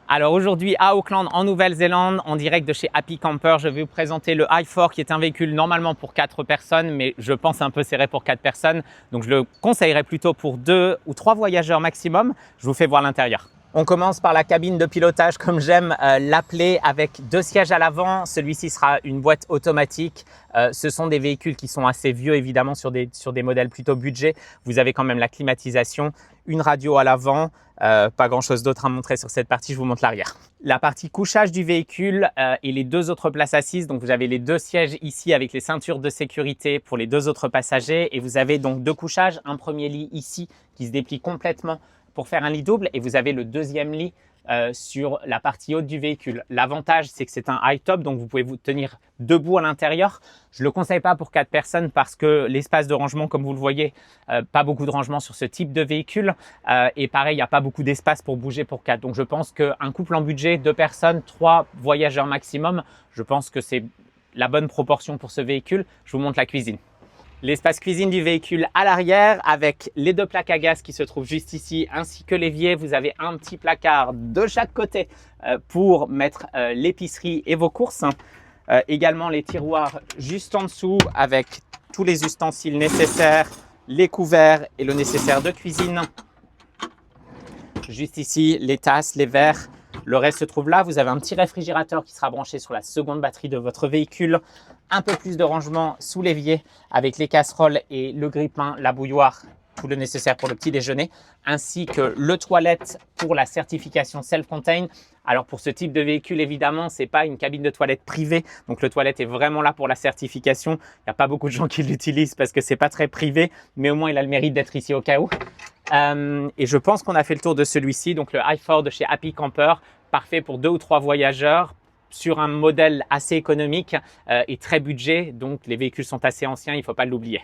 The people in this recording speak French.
Alors aujourd'hui à Auckland en Nouvelle-Zélande, en direct de chez Happy Camper, je vais vous présenter le i4 qui est un véhicule normalement pour 4 personnes, mais je pense un peu serré pour 4 personnes. Donc je le conseillerais plutôt pour 2 ou 3 voyageurs maximum. Je vous fais voir l'intérieur. On commence par la cabine de pilotage comme j'aime l'appeler, avec 2 sièges à l'avant. Celui-ci sera une boîte automatique. Ce sont des véhicules qui sont assez vieux évidemment sur des modèles plutôt budget. Vous avez quand même la climatisation, une radio à l'avant. Pas grand chose d'autre à montrer sur cette partie, je vous montre l'arrière. La partie couchage du véhicule et les 2 autres places assises. Donc vous avez les 2 sièges ici avec les ceintures de sécurité pour les 2 autres passagers. Et vous avez donc 2 couchages, un premier lit ici qui se déplie complètement pour faire un lit double, et vous avez le deuxième lit sur la partie haute du véhicule. L'avantage, c'est que c'est un high top, donc vous pouvez vous tenir debout à l'intérieur. Je ne le conseille pas pour 4 personnes parce que l'espace de rangement, comme vous le voyez, pas beaucoup de rangement sur ce type de véhicule. Et pareil, il n'y a pas beaucoup d'espace pour bouger pour 4. Donc je pense qu'un couple en budget, 2 personnes, 3 voyageurs maximum, je pense que c'est la bonne proportion pour ce véhicule. Je vous montre la cuisine. L'espace cuisine du véhicule à l'arrière avec les 2 plaques à gaz qui se trouvent juste ici ainsi que l'évier. Vous avez un petit placard de chaque côté pour mettre l'épicerie et vos courses. Également les tiroirs juste en dessous avec tous les ustensiles nécessaires, les couverts et le nécessaire de cuisine. Juste ici, les tasses, les verres. Le reste se trouve là. Vous avez un petit réfrigérateur qui sera branché sur la seconde batterie de votre véhicule. Un peu plus de rangement sous l'évier avec les casseroles et le grille-pain, la bouilloire, tout le nécessaire pour le petit déjeuner, ainsi que le toilette pour la certification self-contained. Alors pour ce type de véhicule, évidemment, ce n'est pas une cabine de toilette privée. Donc le toilette est vraiment là pour la certification. Il n'y a pas beaucoup de gens qui l'utilisent parce que ce n'est pas très privé, mais au moins il a le mérite d'être ici au cas où. Et je pense qu'on a fait le tour de celui-ci, donc le i4 de chez Happy Camper, parfait pour 2 ou 3 voyageurs sur un modèle assez économique et très budget. Donc les véhicules sont assez anciens, il ne faut pas l'oublier.